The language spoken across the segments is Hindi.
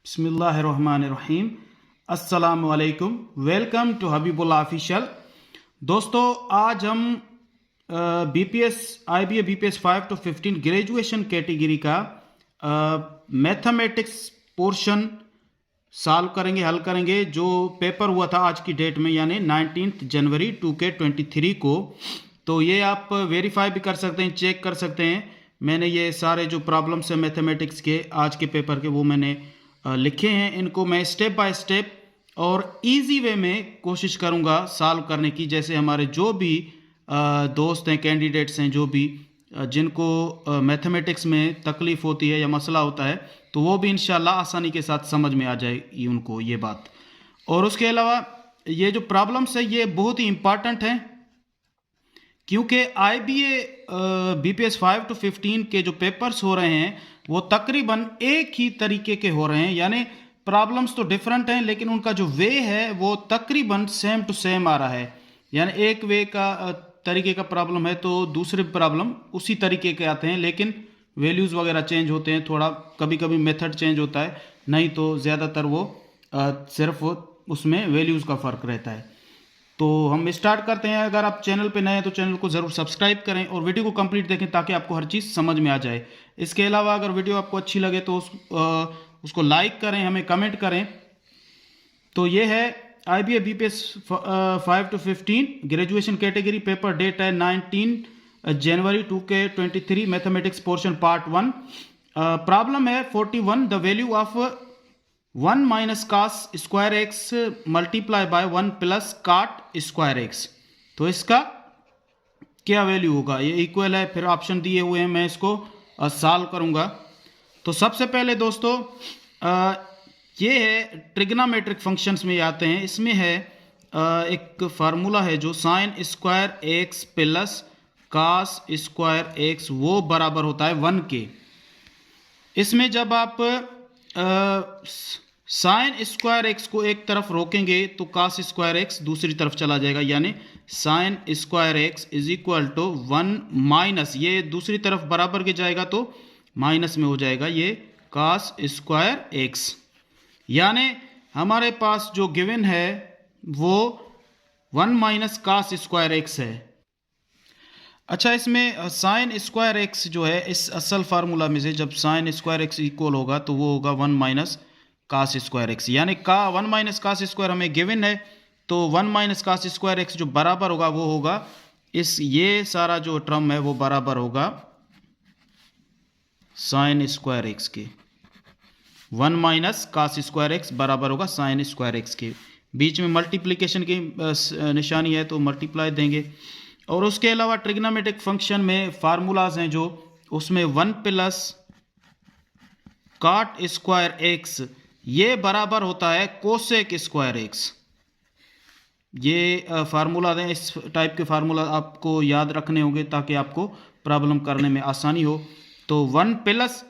बिस्मिल्लाहिर्रहमानिर्रहीम। अस्सलाम वालेकुम। Welcome to Habibullah official. दोस्तों, आज हम BPS IBA BPS 5 to 15 graduation category का मैथमेटिक्स पोर्शन सॉल्व करेंगे, हल करेंगे। जो पेपर हुआ था आज की डेट में, यानी 19 जनवरी 2K23 को। तो ये आप वेरीफाई भी कर सकते हैं, चेक कर सकते हैं। मैंने ये सारे जो प्रॉब्लम्स हैं मैथमेटिक्स के आज के पेपर के, वो मैंने लिखे हैं। इनको मैं स्टेप बाय स्टेप और इजी वे में कोशिश करूंगा सॉल्व करने की। जैसे हमारे जो भी दोस्त हैं, कैंडिडेट्स हैं, जो भी जिनको मैथमेटिक्स में तकलीफ़ होती है या मसला होता है, तो वो भी इंशाल्लाह आसानी के साथ समझ में आ जाएगी उनको ये बात। और उसके अलावा ये जो प्रॉब्लम्स है ये बहुत ही इम्पॉर्टेंट हैं, क्योंकि आईबीए बीपीएस 5 to 15 के जो पेपर्स हो रहे हैं वो तकरीबन एक ही तरीके के हो रहे हैं। यानी प्रॉब्लम्स तो डिफरेंट हैं, लेकिन उनका जो वे है वो तकरीबन सेम टू सेम आ रहा है। यानी एक वे का तरीके का प्रॉब्लम है तो दूसरे प्रॉब्लम उसी तरीके के आते हैं, लेकिन वैल्यूज़ वगैरह चेंज होते हैं, थोड़ा कभी कभी मेथड चेंज होता है, नहीं तो ज़्यादातर वो सिर्फ उसमें वैल्यूज़ का फ़र्क रहता है। तो हम स्टार्ट करते हैं। अगर आप चैनल पे नए हैं तो चैनल को ज़रूर सब्सक्राइब करें और वीडियो को कंप्लीट देखें ताकि आपको हर चीज़ समझ में आ जाए। इसके अलावा अगर वीडियो आपको अच्छी लगे तो उसको लाइक करें, हमें कमेंट करें। तो ये है IBA BPS 5 to 15 graduation category. Paper date है 19 जनवरी 2K23, mathematics portion part 1। Problem है 41। The value of 1 minus cos square x multiply by 1 plus cot square x. तो इसका क्या वैल्यू होगा? ये इक्वल है, फिर ऑप्शन दिए हुए हैं, मैं इसको सॉल्व करूंगा। तो सबसे पहले दोस्तों ये है ट्रिग्नोमेट्रिक फंक्शंस में आते हैं। इसमें है एक फार्मूला है जो sine square x plus cos square x, वो बराबर होता है 1 के। इसमें जब आप साइन स्क्वायर एक्स को एक तरफ रोकेंगे तो कास स्क्वायर एक्स दूसरी तरफ चला जाएगा, यानी sine square x is equal to 1 minus, ये दूसरी तरफ बराबर के जाएगा तो माइनस में हो जाएगा, ये कास स्क्वायर एक्स। यानी हमारे पास जो गिवन है वो 1 माइनस कास स्क्वायर एक्स है। अच्छा, इसमें साइन स्क्वायर एक्स जो है, इस असल फार्मूला में से जब साइन स्क्वायर एक्स इक्वल होगा तो वो होगा 1 माइनस कास स्क्वायर एक्स। यानी का 1 माइनस कास स्क्वायर हमें गिवन है, तो 1 माइनस कास स्क्वायर एक्स जो बराबर होगा वो होगा इस, ये सारा जो टर्म है वो बराबर होगा साइन स्क्वायर एक्स के। 1 माइनस कास स्क्वायर एक्स बराबर होगा साइन स्क्वायर एक्स के। बीच में मल्टीप्लीकेशन की निशानी है तो मल्टीप्लाई देंगे। और उसके अलावा ट्रिग्नोमेट्रिक फंक्शन में फार्मूलाज हैं जो, उसमें 1 प्लस काट स्क्वायर एक्स ये बराबर होता है कोसेक स्क्वायर एक्स। ये फार्मूला दें, इस टाइप के फार्मूला आपको याद रखने होंगे ताकि आपको प्रॉब्लम करने में आसानी हो। तो 1 प्लस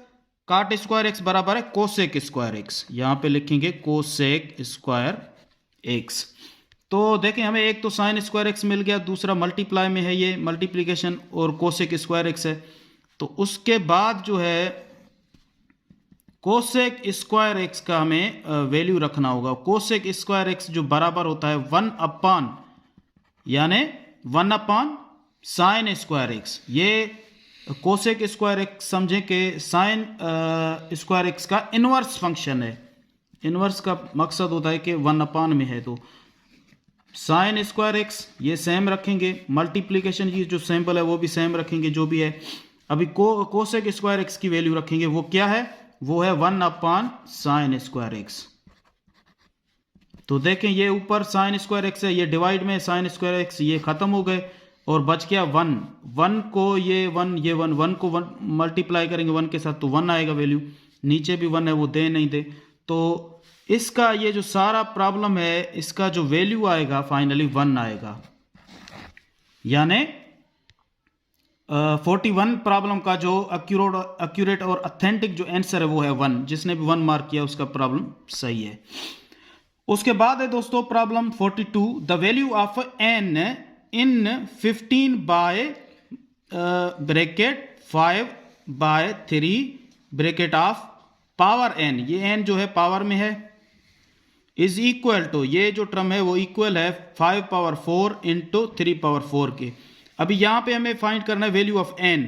काट स्क्वायर एक्स बराबर है कोसेक स्क्वायर एक्स, यहां पे लिखेंगे कोसेक स्क्वायर एक्स। तो देखें, हमें एक तो साइन स्क्वायर एक्स मिल गया, दूसरा मल्टीप्लाई में है, ये मल्टीप्लिकेशन और कोसेक स्क्वायर एक्स है। तो उसके बाद जो है कोसेक स्क्वायर एक्स का हमें वैल्यू रखना होगा। कोसेक स्क्वायर एक्स जो बराबर होता है 1 अपान, यानी 1 अपान साइन स्क्वायर एक्स। ये कोसेक स्क्वायर एक्स समझें कि साइन स्क्वायर एक्स का इनवर्स फंक्शन है। इनवर्स का मकसद होता है कि 1 अपान में है, तो साइन स्क्वायर एक्स ये सेम रखेंगे, मल्टीप्लिकेशन की जो सैंपल है वो भी सेम रखेंगे जो भी है। अभी कोसेक स्क्वायर एक्स की वैल्यू रखेंगे, वो क्या है? वो है 1 अपान साइन स्क्वायर एक्स। तो देखें, ये ऊपर साइन स्क्वायर एक्स है, ये डिवाइड में साइन स्क्वायर एक्स, ये खत्म हो गए और बच गया 1। 1 को ये 1, ये 1, 1 को 1 मल्टीप्लाई करेंगे 1 के साथ तो 1 आएगा वैल्यू। नीचे भी 1 है, वो दे नहीं दे, तो इसका ये जो सारा प्रॉब्लम है इसका जो वैल्यू आएगा फाइनली 1 आएगा। यानी 41 प्रॉब्लम का जो एक्यूरेट और ऑथेंटिक जो आंसर है वो है 1। जिसने भी 1 मार्क किया उसका प्रॉब्लम सही है। उसके बाद है दोस्तों problem 42। The value of n in 15 by bracket 5 by 3 bracket of power n, ये n जो है पावर में है, इज इक्वल टू, ये जो टर्म है वो इक्वल है 5 पावर 4 इंटू 3 पावर 4 के। अभी यहां पे हमें फाइंड करना है वैल्यू ऑफ n।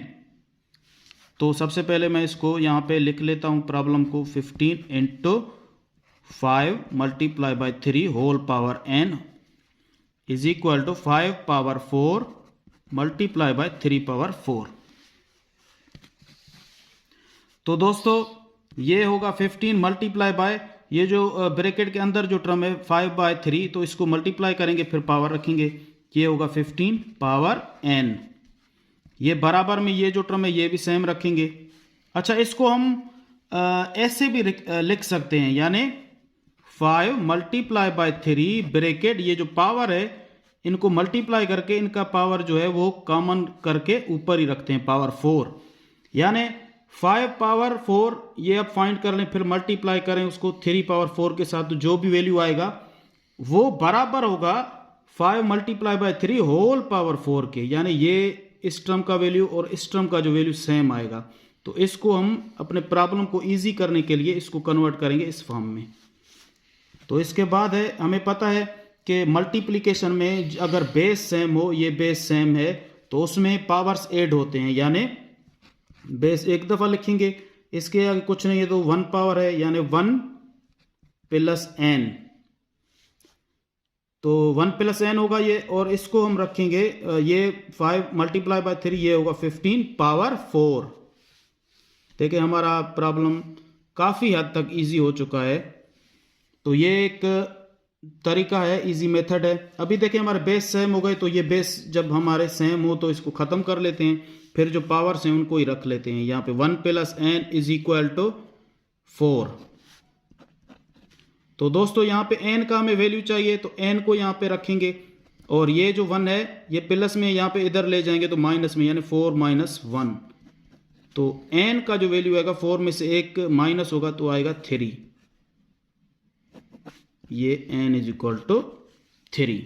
तो सबसे पहले मैं इसको यहां पे लिख लेता हूं प्रॉब्लम को, 15 into 5 multiply by 3 whole power n is equal to 5 power 4 multiply by 3 power 4। तो दोस्तों ये होगा 15 मल्टीप्लाई बाय, ये जो ब्रैकेट के अंदर जो टर्म है 5/3, तो इसको मल्टीप्लाई करेंगे फिर पावर रखेंगे, ये होगा 15 पावर n। ये बराबर में ये जो टर्म है ये भी सेम रखेंगे। अच्छा, इसको हम ऐसे भी लिख सकते हैं, यानी 5 मल्टीप्लाई बाय 3 ब्रैकेट, ये जो पावर है इनको मल्टीप्लाई करके इनका पावर जो है वो कॉमन करके ऊपर ही रखते हैं, पावर 4, यानी 5 पावर 4 ये अब फाइंड कर लें, फिर मल्टीप्लाई करें उसको 3 पावर 4 के साथ, तो जो भी वैल्यू आएगा वो बराबर होगा 5 मल्टीप्लाई बाय 3 होल पावर 4 के, यानी ये इस टर्म का वैल्यू और इस टर्म का जो वैल्यू सेम आएगा। तो इसको हम अपने प्रॉब्लम को इजी करने के लिए इसको कन्वर्ट करेंगे इस फॉर्म में। तो इसके बाद है, हमें पता है कि मल्टीप्लिकेशन में अगर बेस सेम हो, ये बेस सेम है, तो उसमें पावर्स ऐड होते हैं, यानी बेस एक दफा लिखेंगे, इसके आगे कुछ नहीं है तो 1 पावर है, यानी 1 प्लस n, तो 1 प्लस n होगा ये, और इसको हम रखेंगे ये 5 मल्टीप्लाई बाय 3, ये होगा 15 पावर 4। देखिए हमारा प्रॉब्लम काफ़ी हद तक इजी हो चुका है। तो ये एक तरीका है, इजी मेथड है। अभी देखिए हमारे बेस सेम हो गए, तो ये बेस जब हमारे सेम हो तो इसको ख़त्म कर लेते हैं, फिर जो पावर्स हैं उनको ही रख लेते हैं। यहाँ पे 1 plus n is equal to 4। तो दोस्तों यहाँ पे n का हमें वैल्यू चाहिए, तो n को यहाँ पे रखेंगे, और ये जो 1 है ये प्लस में यहाँ पे इधर ले जाएंगे तो माइनस में, यानी 4 माइनस 1। तो n का जो वैल्यू आएगा 4 में से एक माइनस होगा तो आएगा 3, ये n इज इक्वल टू 3।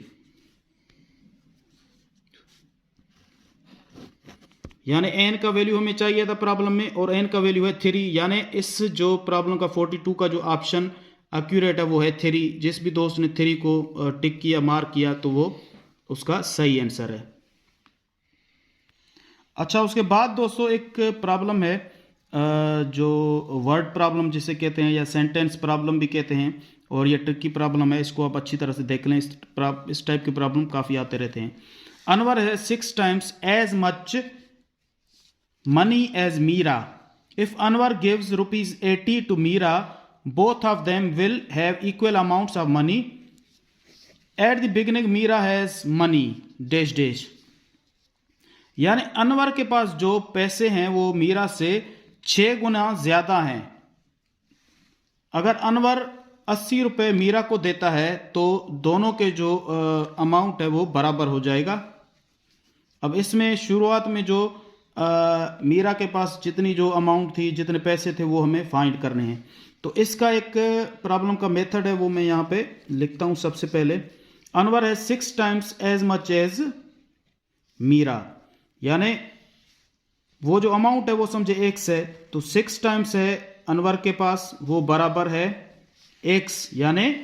यानी n का वैल्यू हमें चाहिए था प्रॉब्लम में, और n का वैल्यू है 3, यानी इस जो प्रॉब्लम का 42 का जो ऑप्शन एक्यूरेट है वो है 3। जिस भी दोस्त ने 3 को टिक किया, मार्क किया, तो वो उसका सही आंसर है। अच्छा, उसके बाद दोस्तों एक प्रॉब्लम है जो वर्ड प्रॉब्लम जिसे कहते हैं, या सेंटेंस प्रॉब्लम भी कहते हैं, और ये ट्रिकी प्रॉब्लम है, इसको आप अच्छी तरह से देख लें। इस टाइप के प्रॉब्लम काफ़ी आते रहते हैं। अनवर है 6 times as much money as Meera. If Anwar gives rupees 80 to Meera, both of them will have equal amounts of money. At the beginning, Meera has money dash dash. यानी अनवर के पास जो पैसे हैं वो मीरा से 6 गुना ज्यादा हैं। अगर अनवर 80 रुपये मीरा को देता है तो दोनों के जो अमाउंट है वो बराबर हो जाएगा। अब इसमें शुरुआत में जो मीरा के पास जितनी जो अमाउंट थी, जितने पैसे थे, वो हमें फाइंड करने हैं। तो इसका एक प्रॉब्लम का मेथड है, वो मैं यहाँ पे लिखता हूँ। सबसे पहले अनवर है 6 times as much as Meera, यानी वो जो अमाउंट है वो समझे x है, तो 6 टाइम्स है अनवर के पास, वो बराबर है x, यानी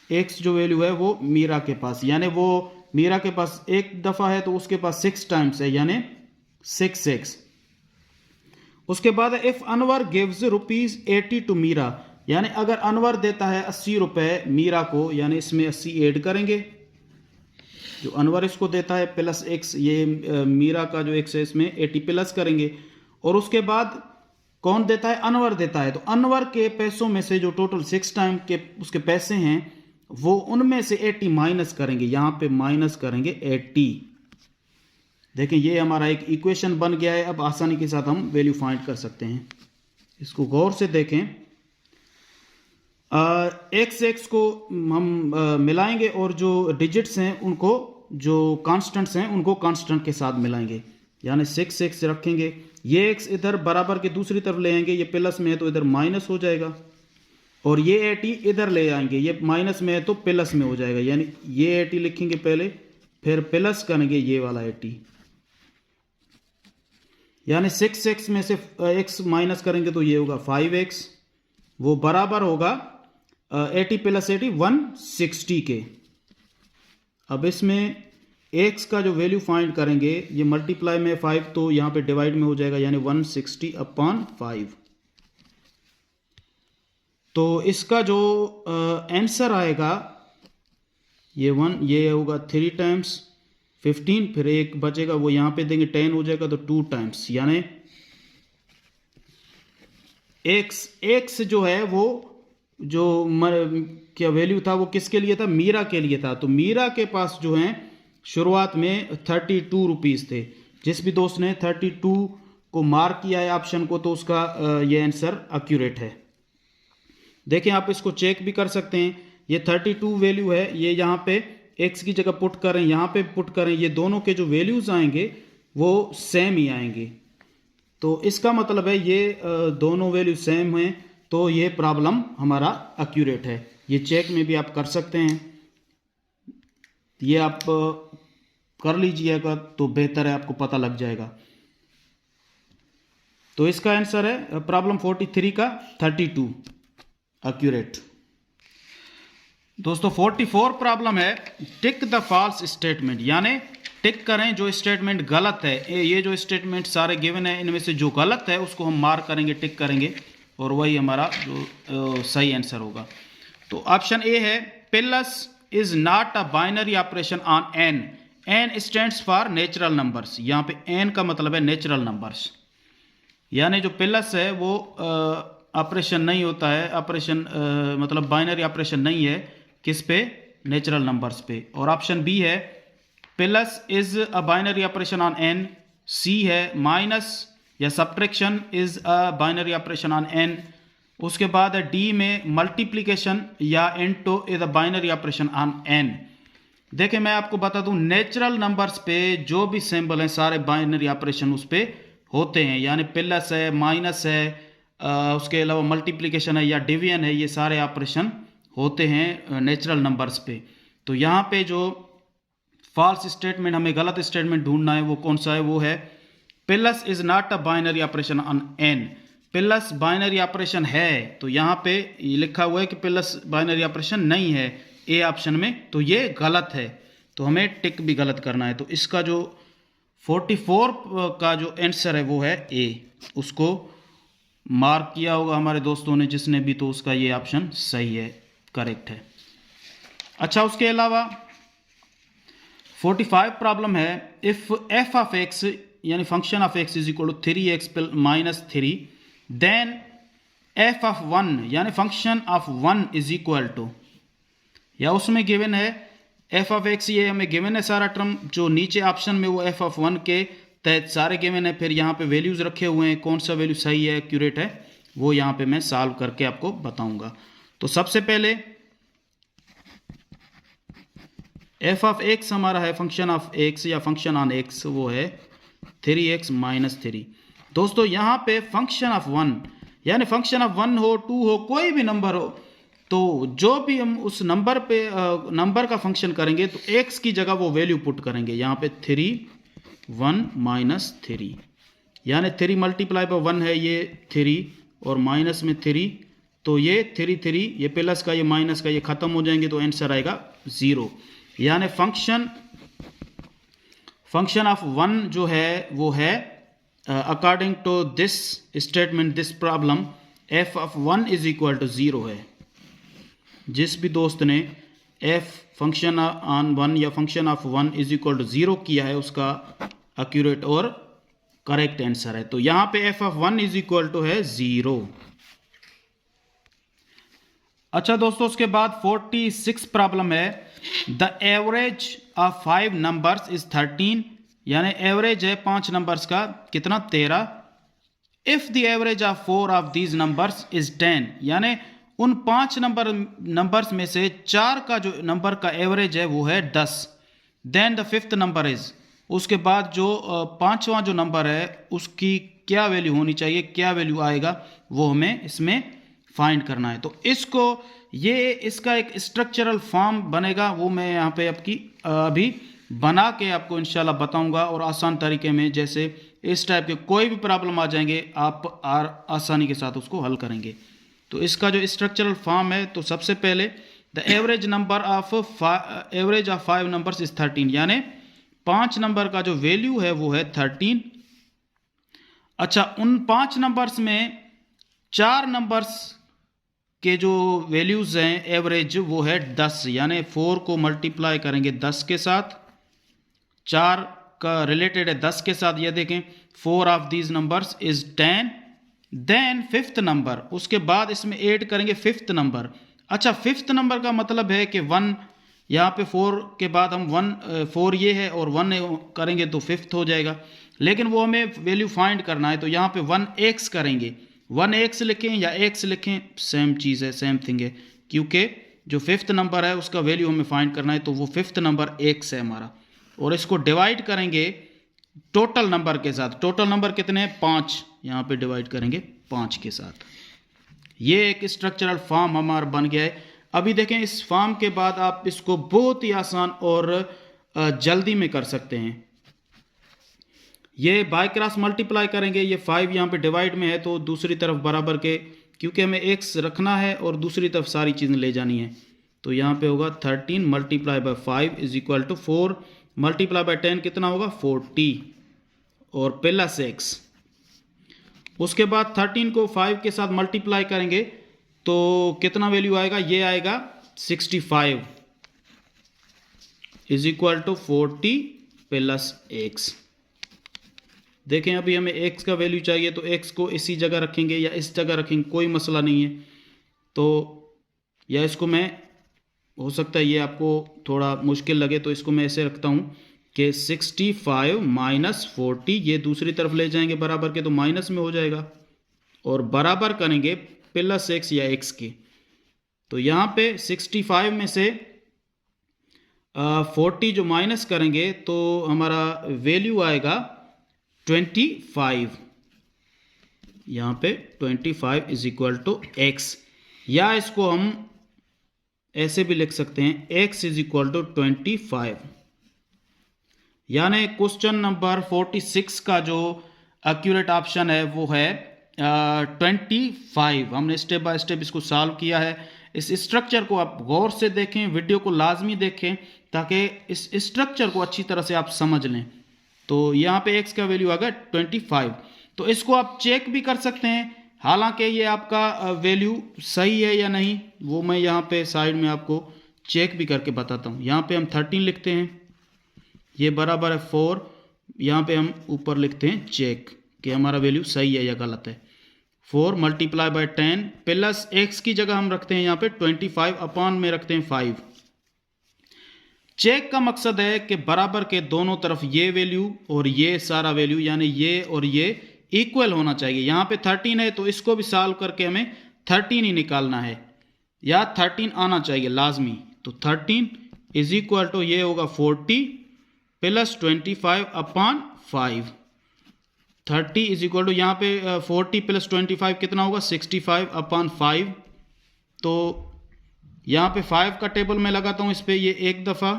x जो वैल्यू है वो मीरा के पास, यानी वो मीरा के पास एक दफ़ा है तो उसके पास 6 टाइम्स है, यानी 6x। उसके बाद if Anwar gives rupees 80 to Meera, यानी अगर अनवर देता है 80 रुपए मीरा को, यानी इसमें 80 ऐड करेंगे, जो अनवर इसको देता है प्लस x, ये मीरा का जो x है इसमें 80 प्लस करेंगे। और उसके बाद कौन देता है? अनवर देता है। तो अनवर के पैसों में से जो टोटल 6 टाइम के उसके पैसे हैं वो उनमें से 80 माइनस करेंगे, यहां पे माइनस करेंगे 80। देखें ये हमारा एक इक्वेशन बन गया है। अब आसानी के साथ हम वैल्यू फाइंड कर सकते हैं। इसको गौर से देखें, x को हम मिलाएंगे और जो डिजिट्स हैं उनको, जो कांस्टेंट्स हैं उनको कांस्टेंट के साथ मिलाएंगे, यानी 6 रखेंगे। ये x इधर बराबर के दूसरी तरफ ले आएंगे, ये प्लस में है तो इधर माइनस हो जाएगा, और ये 80 इधर ले आएंगे, ये माइनस में है तो प्लस में हो जाएगा, यानी ये 80 लिखेंगे पहले, फिर प्लस करेंगे ये वाला 80, यानी 6 में से x माइनस करेंगे तो ये होगा 5x वो बराबर होगा 80 प्लस 80 160 के। अब इसमें x का जो वैल्यू फाइंड करेंगे, ये मल्टीप्लाई में 5 तो यहाँ पे डिवाइड में हो जाएगा, यानी 160/5। तो इसका जो आंसर आएगा ये होगा 3 टाइम्स 15, फिर एक बचेगा वो यहाँ पे देंगे 10 हो जाएगा, तो 2 टाइम्स, यानी x जो है वो जो क्या वैल्यू था वो किसके लिए था, मीरा के लिए था। तो मीरा के पास जो है शुरुआत में 32 रुपीज़ थे। जिस भी दोस्त ने 32 को मार्क किया है ऑप्शन को, तो उसका ये आंसर एक्यूरेट है। देखें, आप इसको चेक भी कर सकते हैं। ये 32 वैल्यू है, ये यहाँ पे x की जगह पुट करें, यहाँ पे पुट करें, ये दोनों के जो वैल्यूज आएंगे वो सेम ही आएंगे। तो इसका मतलब है ये दोनों वैल्यू सेम हैं, तो ये प्रॉब्लम हमारा एक्यूरेट है। ये चेक में भी आप कर सकते हैं, ये आप कर लीजिएगा तो बेहतर है, आपको पता लग जाएगा। तो इसका आंसर है प्रॉब्लम 43 का 32 एक्यूरेट। दोस्तों 44 प्रॉब्लम है टिक द फॉल्स स्टेटमेंट, यानी टिक करें जो स्टेटमेंट गलत है। ये जो स्टेटमेंट सारे गिवन है, इनमें से जो गलत है उसको हम मार्क करेंगे, टिक करेंगे, और वही हमारा जो सही आंसर होगा। तो ऑप्शन ए है plus is not a binary operation on N. N stands for natural numbers. यहाँ पे एन का मतलब है नेचुरल नंबर्स, यानी जो प्लस है वो ऑपरेशन नहीं होता है, ऑपरेशन मतलब बाइनरी ऑपरेशन नहीं है, किस पे, नेचुरल नंबर्स पे। और ऑप्शन बी है plus is a binary operation on N. C है माइनस या subtraction is a binary operation on N. उसके बाद है डी में मल्टीप्लिकेशन या into is a binary operation on N. देखिए मैं आपको बता दूं, नेचुरल नंबर्स पे जो भी सिंबल हैं सारे बाइनरी ऑपरेशन उस पे होते हैं, यानी प्लस है, माइनस है, उसके अलावा मल्टीप्लिकेशन है या डिवीजन है, ये सारे ऑपरेशन होते हैं नेचुरल नंबर्स पे। तो यहाँ पे जो फॉल्स स्टेटमेंट, हमें गलत स्टेटमेंट ढूंढना है, वो कौन सा है, वो है plus is not a binary operation on N. Plus binary operation है, तो यहाँ पे ये लिखा हुआ है कि प्लस बाइनरी ऑपरेशन नहीं है ए ऑप्शन में, तो ये गलत है, तो हमें टिक भी गलत करना है। तो इसका जो 44 का जो आंसर है वो है ए। उसको मार्क किया होगा हमारे दोस्तों ने जिसने भी, तो उसका ये ऑप्शन सही है, करेक्ट है। अच्छा, उसके अलावा 45 प्रॉब्लम है इफ एफ ऑफ एक्स यानी function of x is equal to 3x minus 3, then f of 1 यानी function of 1 is equal to, या उसमें गिवन है एफ ऑफ एक्स, ये हमें गिवन है सारा टर्म, जो नीचे ऑप्शन में वो एफ ऑफ 1 के तहत सारे गिवन है, फिर यहाँ पे वैल्यूज रखे हुए हैं, कौन सा वैल्यू सही है, एक्यूरेट है, वो यहाँ पे मैं सॉल्व करके आपको बताऊंगा। तो सबसे पहले एफ ऑफ एक्स हमारा है फंक्शन ऑफ एक्स या फंक्शन ऑन एक्स, वो है 3x माइनस 3। दोस्तों यहाँ पे फंक्शन ऑफ 1 यानी फंक्शन ऑफ 1 हो, 2 हो, कोई भी नंबर हो, तो जो भी हम उस नंबर पे नंबर का फंक्शन करेंगे तो x की जगह वो वैल्यू पुट करेंगे। यहाँ पे 3 1 माइनस 3, यानी 3 मल्टीप्लाई बाय 1 है ये 3 और माइनस में 3, तो ये 3 3, ये प्लस का ये माइनस का ये खत्म हो जाएंगे, तो आंसर आएगा 0। यानी फंक्शन ऑफ 1 जो है वो है according to this statement, this problem, f of 1 is equal to 0 है। जिस भी दोस्त ने एफ फंक्शन ऑन 1 या function of 1 is equal to 0 किया है उसका एक्यूरेट और करेक्ट आंसर है। तो यहाँ पे f of 1 is equal to है 0। अच्छा दोस्तों, उसके बाद 46 प्रॉब्लम है the average of 5 numbers is 13, यानी एवरेज है 5 नंबर्स का कितना, 13। If the average of 4 of these numbers is 10, यानी उन 5 नंबर्स में से 4 का जो नंबर का एवरेज है वो है 10। Then the 5th number is, उसके बाद जो 5वां जो नंबर है उसकी क्या वैल्यू होनी चाहिए, क्या वैल्यू आएगा, वो हमें इसमें फाइंड करना है। तो इसका एक स्ट्रक्चरल फॉर्म बनेगा, वो मैं यहाँ पे आपकी अभी बना के आपको इंशाल्लाह बताऊंगा, और आसान तरीके में, जैसे इस टाइप के कोई भी प्रॉब्लम आ जाएंगे आप आसानी के साथ उसको हल करेंगे। तो इसका जो स्ट्रक्चरल फॉर्म है, तो सबसे पहले the average of 5 numbers is 13, यानी 5 नंबर का जो वैल्यू है वो है 13। अच्छा, उन 5 नंबर्स में 4 नंबर्स के जो वैल्यूज हैं एवरेज वो है 10, यानी 4 को मल्टीप्लाई करेंगे 10 के साथ, 4 का रिलेटेड है 10 के साथ। ये देखें 4 of these numbers is 10, then 5th number, उसके बाद इसमें ऐड करेंगे 5th नंबर। अच्छा, 5th नंबर का मतलब है कि 1, यहाँ पे 4 के बाद हम 4 ये है और 1 करेंगे तो 5th हो जाएगा, लेकिन वो हमें वैल्यू फाइंड करना है, तो यहाँ पे 1x करेंगे। 1x लिखें या x लिखें, सेम चीज़ है, सेम थिंग है, क्योंकि जो 5th नंबर है उसका वैल्यू हमें फाइंड करना है, तो वो 5th नंबर x है हमारा। और इसको डिवाइड करेंगे टोटल नंबर के साथ। टोटल नंबर कितने हैं? 5, यहाँ पे डिवाइड करेंगे 5 के साथ। ये एक स्ट्रक्चरल फॉर्म हमारा बन गया है। अभी देखें, इस फॉर्म के बाद आप इसको बहुत ही आसान और जल्दी में कर सकते हैं। ये बाय क्रॉस मल्टीप्लाई करेंगे, ये 5 यहाँ पे डिवाइड में है तो दूसरी तरफ बराबर के, क्योंकि हमें x रखना है और दूसरी तरफ सारी चीज़ें ले जानी है, तो यहाँ पे होगा 13 multiply by 5 is equal to 4 multiply by 10 कितना होगा? 40 और प्लस x। उसके बाद 13 को 5 के साथ मल्टीप्लाई करेंगे तो कितना वैल्यू आएगा? ये आएगा 65 is equal to 40 plus x। देखें, अभी हमें x का वैल्यू चाहिए तो x को इसी जगह रखेंगे या इस जगह रखेंगे, कोई मसला नहीं है। तो या इसको मैं, हो सकता है ये आपको थोड़ा मुश्किल लगे, तो इसको मैं ऐसे रखता हूँ कि 65 माइनस 40, ये दूसरी तरफ ले जाएंगे बराबर के तो माइनस में हो जाएगा, और बराबर करेंगे प्लस x या x के। तो यहाँ पे 65 में से 40 जो माइनस करेंगे तो हमारा वैल्यू आएगा 25, यहाँ पे 25 इज इक्वल टू x, या इसको हम ऐसे भी लिख सकते हैं x इज इक्वल टू 25। यानी क्वेश्चन नंबर 46 का जो एक्यूरेट ऑप्शन है वो है 25। हमने स्टेप बाय स्टेप इसको सॉल्व किया है। इस स्ट्रक्चर को आप गौर से देखें, वीडियो को लाजमी देखें ताकि इस स्ट्रक्चर को अच्छी तरह से आप समझ लें। तो यहाँ पे x का वैल्यू आ गया 25। तो इसको आप चेक भी कर सकते हैं, हालांकि ये आपका वैल्यू सही है या नहीं वो मैं यहाँ पे साइड में आपको चेक भी करके बताता हूँ। यहाँ पे हम 13 लिखते हैं, ये बराबर है 4, यहाँ पे हम ऊपर लिखते हैं चेक कि हमारा वैल्यू सही है या गलत है। 4 मल्टीप्लाई बाय 10 प्लस x की जगह हम रखते हैं यहाँ पे 25, अपॉन में रखते हैं 5। चेक का मकसद है कि बराबर के दोनों तरफ ये वैल्यू और ये सारा वैल्यू, यानी ये और ये इक्वल होना चाहिए। यहाँ पे 13 है तो इसको भी सॉल्व करके हमें 13 ही निकालना है, या 13 आना चाहिए लाजमी। तो 13 इज इक्वल टू ये होगा 40 plus 25 upon 5। 30 is equal to यहाँ पे 40 प्लस 25 कितना होगा? 65 अपॉन 5। तो यहाँ पे 5 का टेबल मैं लगाता हूँ इस पर, ये एक दफ़ा,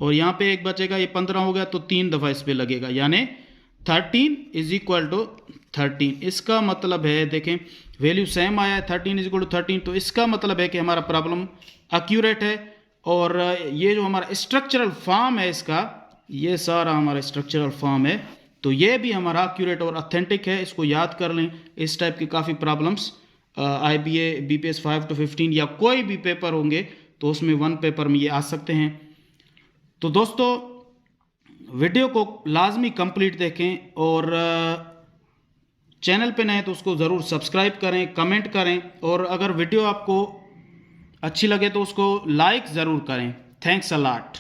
और यहाँ पे एक बचेगा, ये 15 हो गया तो 3 दफ़ा इस पर लगेगा, यानी 13 इज इक्वल टू 13। इसका मतलब है, देखें वैल्यू सेम आया है 13 इज इक्वल टू 13, तो इसका मतलब है कि हमारा प्रॉब्लम एक्यूरेट है। और ये जो हमारा स्ट्रक्चरल फॉर्म है इसका, ये सारा हमारा स्ट्रक्चरल फॉर्म है, तो ये भी हमारा एक्यूरेट और ऑथेंटिक है। इसको याद कर लें। इस टाइप की काफ़ी प्रॉब्लम्स IBA BPS 5 to 15 या कोई भी पेपर होंगे तो उसमें 1 पेपर में ये आ सकते हैं। तो दोस्तों, वीडियो को लाजमी कंप्लीट देखें, और चैनल पे नए तो उसको ज़रूर सब्सक्राइब करें, कमेंट करें, और अगर वीडियो आपको अच्छी लगे तो उसको लाइक ज़रूर करें। Thanks a lot.